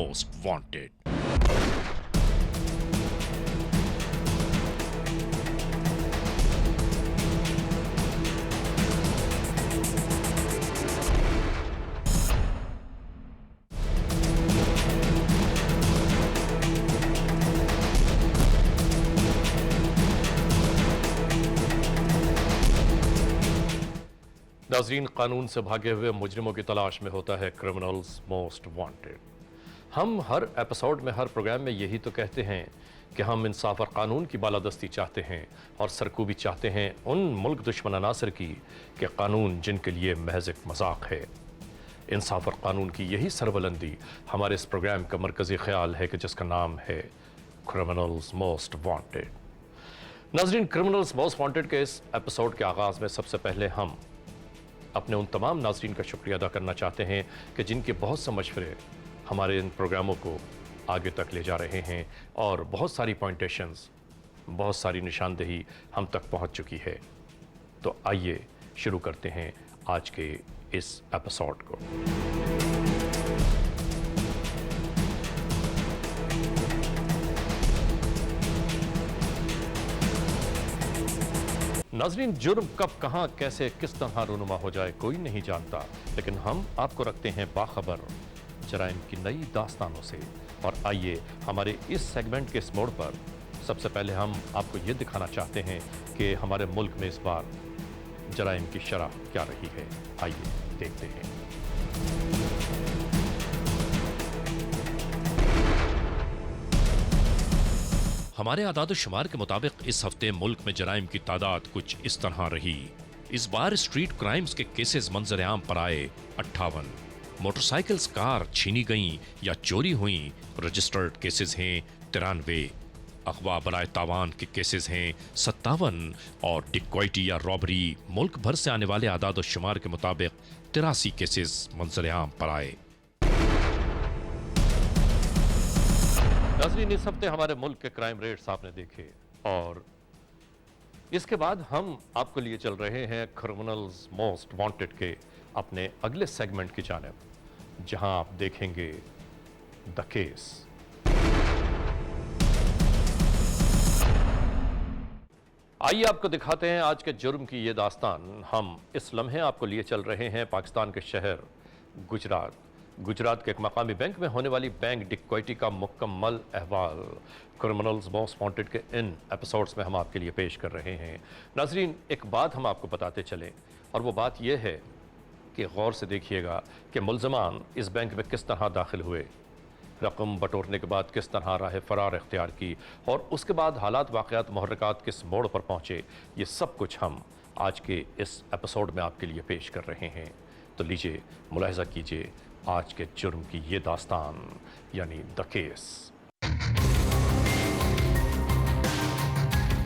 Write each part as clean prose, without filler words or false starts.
Most wanted. नाज़रीन, कानून से भागे हुए मुजरिमों की तलाश में होता है क्रिमिनल्स मोस्ट वांटेड। हम हर एपिसोड में, हर प्रोग्राम में यही तो कहते हैं कि हम इंसाफ और कानून की बालादस्ती चाहते हैं और सरकूबी चाहते हैं उन मुल्क दुश्मन अनासर की कि कानून जिनके लिए महज एक मजाक है। इंसाफ और कानून की यही सरबुलंदी हमारे इस प्रोग्राम का मरकजी ख्याल है कि जिसका नाम है क्रिमिनल्स मोस्ट वांटेड। नाज़रीन, क्रिमिनल्स मोस्ट वांटेड के इस एपिसोड के आगाज़ में सबसे पहले हम अपने उन तमाम नाज़रीन का शुक्रिया अदा करना चाहते हैं कि जिनके बहुत से मशवरे हमारे इन प्रोग्रामों को आगे तक ले जा रहे हैं और बहुत सारी पॉइंटेशंस, बहुत सारी निशानदेही हम तक पहुंच चुकी है। तो आइए शुरू करते हैं आज के इस एपिसोड को। नाज़रीन, जुर्म कब, कहां, कैसे, किस तरह रूनुमा हो जाए कोई नहीं जानता, लेकिन हम आपको रखते हैं बाखबर जराइम की नई दास्तानों से। और आइए हमारे इस सेगमेंट के इस मोड़ पर सबसे पहले हम आपको ये दिखाना चाहते हैं कि हमारे मुल्क में इस बार जराइम की शरह क्या रही है। आइए देखते हैं। हमारे आदाद-ओ-शुमार के मुताबिक इस हफ्ते मुल्क में जराइम की तादाद कुछ इस तरह रही। इस बार स्ट्रीट क्राइम्स के केसेस मंजर आम पर आए 58, मोटरसाइकिल्स, कार छीनी गईं या चोरी हुई रजिस्टर्ड केसेस हैं 93, अगवा बराए तावान के केसेस हैं 57 और डिक्वाइटी या रॉबरी मुल्क भर से आने वाले आदाद-ओ-शुमार के मुताबिक 83 केसेस मंजर आम पर आए। नाज़रीन, इस हफ्ते हमारे मुल्क के क्राइम रेट्स आपने देखे और इसके बाद हम आपको लिए चल रहे हैं क्रिमिनल्स मोस्ट वांटेड के अपने अगले सेगमेंट की जानिब, जहां आप देखेंगे द केस। आइए आपको दिखाते हैं आज के जुर्म की ये दास्तान। हम इस लम्हे आपको लिए चल रहे हैं पाकिस्तान के शहर गुजरात के एक मकामी बैंक में होने वाली बैंक डिक्वाइटी का मुकम्मल अहवाल क्रिमिनल्स मोस्ट वांटेड के इन एपिसोड्स में हम आपके लिए पेश कर रहे हैं। नाज़रीन, एक बात हम आपको बताते चलें और वो बात यह है कि गौर से देखिएगा कि मुल्ज़मान इस बैंक में किस तरह दाखिल हुए, रकम बटोरने के बाद किस तरह राह फरार इख्तियार की और उसके बाद हालात, वाक़यात, मुहर्रिकात किस मोड़ पर पहुँचे, ये सब कुछ हम आज के इस एपिसोड में आपके लिए पेश कर रहे हैं। तो लीजिए, मुलाहिज़ा कीजिए आज के जुर्म की ये दास्तान, यानी the case.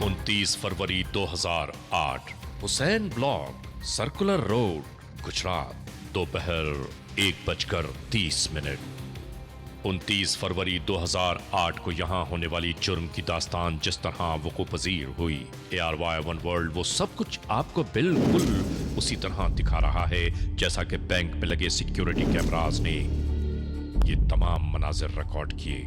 29 February 2008, Hussain block, circular road, Gujarat, दोपहर 1:30। 29 फरवरी 2008 को यहां होने वाली जुर्म की दास्तान जिस तरह वक़ू पज़ीर हुई, ARY वन वर्ल्ड वो सब कुछ आपको बिल्कुल उसी तरह दिखा रहा है जैसा कि बैंक में लगे सिक्योरिटी कैमरास ने ये तमाम मनाज़िर रिकॉर्ड किए।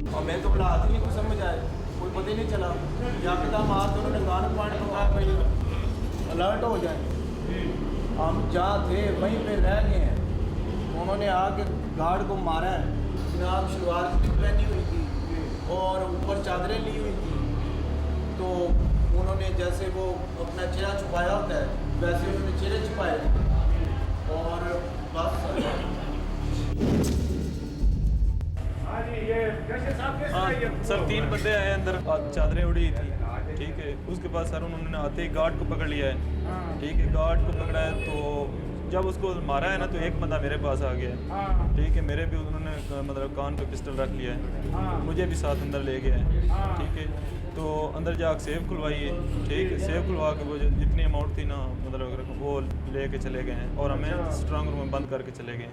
और मैं तो बोला आदमी को समझ आए, कोई पता ही नहीं चला। यकदम हाथ उन्होंने गान पानी मंगाया भाई अलर्ट हो जाए। हम जहाँ थे वहीं पे रह गए हैं। उन्होंने आके गार्ड को मारा है। जनाब शलवार भी पहनी हुई थी और ऊपर चादरें ली हुई थी। तो उन्होंने जैसे वो अपना चेहरा छुपाया होता है वैसे उन्होंने चेहरे छुपाए और बस। हाँ सर, 3 बंदे आए अंदर, चादरें उड़ी थी, ठीक है। उसके बाद सर उन्होंने आते ही गार्ड को पकड़ लिया है, ठीक है। गार्ड को पकड़ा है तो जब उसको मारा है ना तो एक बंदा मेरे पास आ गया, ठीक है। मेरे भी उन्होंने मतलब कान पे पिस्टल रख लिया है, मुझे भी साथ अंदर ले गया है, ठीक है। तो अंदर जाकर सेव खुलवाइए, ठीक है। सेव खुलवा के वो जो जितनी अमाउंट थी ना, मतलब वो लेके चले गए हैं और हमें स्ट्रांग रूम में बंद करके चले गए।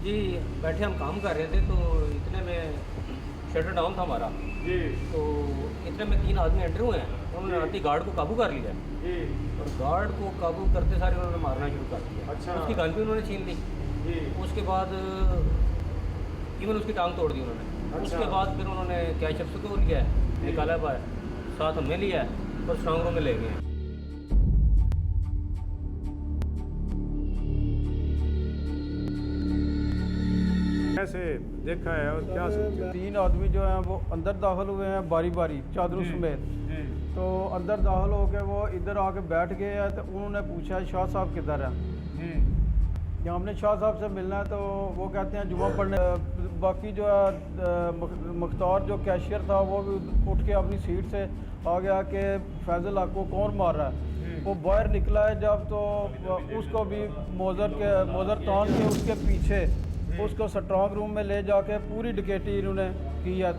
जी बैठे हम काम कर रहे थे तो इतने में शटर डाउन था हमारा जी। तो इतने में 3 आदमी एंटर हुए हैं, उन्होंने आती गार्ड को काबू कर लिया जी। और गार्ड को काबू करते सारे उन्होंने मारना शुरू कर दिया। अच्छा। उसकी गन भी उन्होंने छीन ली जी। उसके बाद इवन उसकी टांग तोड़ दी उन्होंने। अच्छा। उसके बाद फिर उन्होंने कैश अप को लिया है, निकाला है, साथ हमें लिया है और स्ट्रांग रूम में ले गए हैं। कैसे देखा है और क्या सोचा? 3 आदमी जो हैं वो अंदर दाखिल हुए हैं बारी बारी चादरों समेत। तो अंदर दाखिल होकर वो इधर आके बैठ गए हैं। तो उन्होंने पूछा शाह साहब किधर हैं। जब हमने शाह साहब से मिलना है तो वो कहते हैं जुमा पढ़ने। बाकी जो है मुख्तार जो कैशियर था वो भी उठ के अपनी सीट से आ गया कि फैजल आपको कौन मार रहा है। वो बाहर निकला है जब तो उसको भी मोज़र तान के उसके पीछे उसको स्ट्रांग रूम में ले जाके पूरी डकैती इन्होंने की है।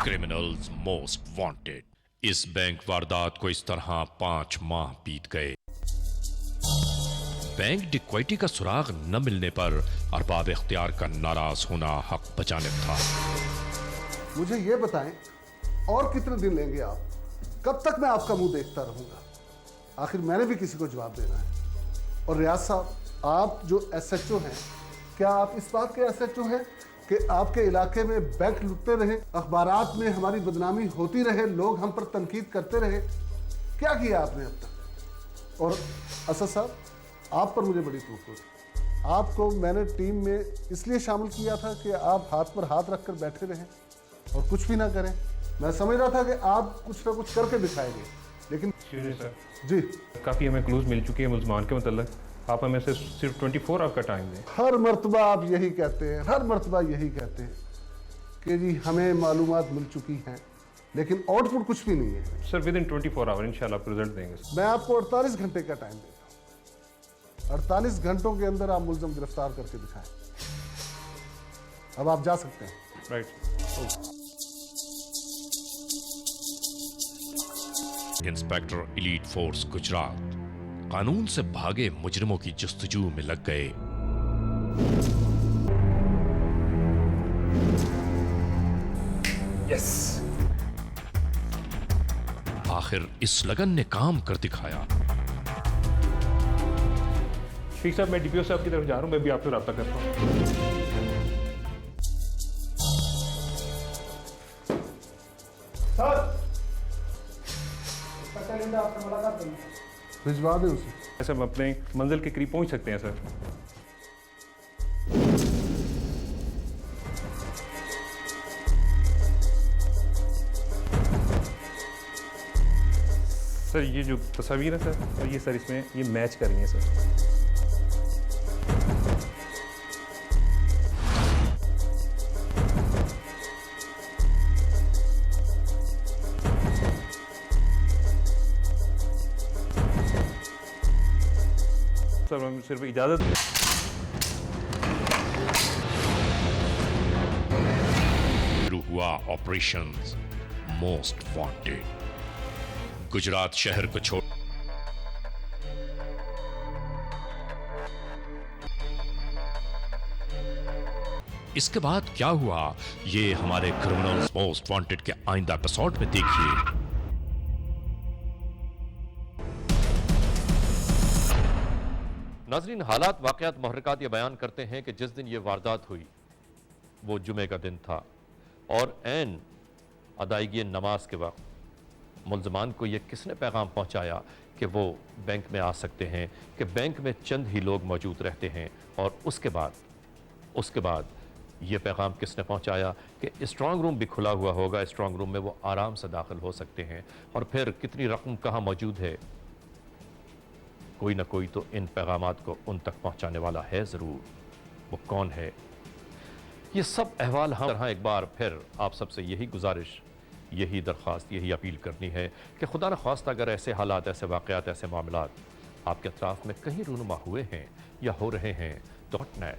Criminals most wanted. इस बैंक वारदात को इस तरह 5 माह बीत गए। बैंक डिक्वाइटी का सुराग न मिलने पर अरबाब इख्तियार का नाराज होना हक बजानिब था। मुझे ये बताएं, और कितने दिन लेंगे आप? कब तक मैं आपका मुंह देखता रहूंगा? आखिर मैंने भी किसी को जवाब देना है। और रियाज साहब, आप जो SHO हैं, क्या आप इस बात के SHO हैं कि आपके इलाके में बैंक लुटते रहे, अखबारात में हमारी बदनामी होती रहे, लोग हम पर तनकीद करते रहे? क्या किया आपने अब तक? और असद साहब, आप पर मुझे बड़ी तवक्को थी। आपको मैंने टीम में इसलिए शामिल किया था कि आप हाथ पर हाथ रखकर बैठे रहें और कुछ भी ना करें। मैं समझ रहा था कि आप कुछ ना कुछ करके दिखाएंगे, लेकिन सर जी काफ़ी हमें क्लूज मिल चुकी है मुल्ज़मान के मतलब। आप हमें से सिर्फ 24 आवर का टाइम दें। हर मर्तबा आप यही कहते हैं, हर मर्तबा यही कहते हैं कि जी हमें मालूमात मिल चुकी हैं, लेकिन आउटपुट कुछ भी नहीं है। सर विद इन 24 आवर इंशाल्लाह आपको रिजल्ट देंगे। मैं आपको 48 घंटे का टाइम देता हूँ। 48 घंटों के अंदर आप मुलज़म गिरफ्तार करके दिखाएं। अब आप जा सकते हैं। Right. Inspector elite force Gujarat कानून से भागे मुजरिमों की जस्तजू में लग गए। यस। आखिर इस लगन ने काम कर दिखाया। ठीक साहब, मैं DPO साहब की तरफ जा रहा हूँ, मैं भी आपसे रब्ता करता हूँ। भिजवा दें उसे। ऐसे हम अपने मंजिल के करीब पहुंच सकते हैं सर। सर ये जो तस्वीर है सर, और ये सर इसमें ये मैच कर रही है सर। सर हम सिर्फ इजाज़त शुरू हुआ ऑपरेशन मोस्ट वांटेड। गुजरात शहर को छोड़ इसके बाद क्या हुआ, ये हमारे क्रिमिनल्स मोस्ट वांटेड के आइंदा एपिसोड में देखिए। नाज़रीन, हालात वाक़यात मुहर्रिकात ये बयान करते हैं कि जिस दिन ये वारदात हुई वो जुमे का दिन था और ऐन अदायगी नमाज के वक्त मुल्ज़मान को ये किसने पैगाम पहुंचाया कि वो बैंक में आ सकते हैं, कि बैंक में चंद ही लोग मौजूद रहते हैं। और उसके बाद ये पैगाम किसने पहुंचाया कि स्ट्रांग रूम भी खुला हुआ होगा, स्ट्रांग रूम में वो आराम से दाखिल हो सकते हैं। और फिर कितनी रकम कहाँ मौजूद है कोई ना कोई तो इन पैगामात को उन तक पहुंचाने वाला है ज़रूर। वो कौन है? ये सब अहवाल हम तरह एक बार फिर आप सबसे यही गुजारिश, यही दरख्वास्त, यही अपील करनी है कि खुदा न ख्वास्ता अगर ऐसे हालात, ऐसे वाक़यात, ऐसे मामलात आपके अतराफ़ में कहीं रूनुमा हुए हैं या हो रहे हैं तो .net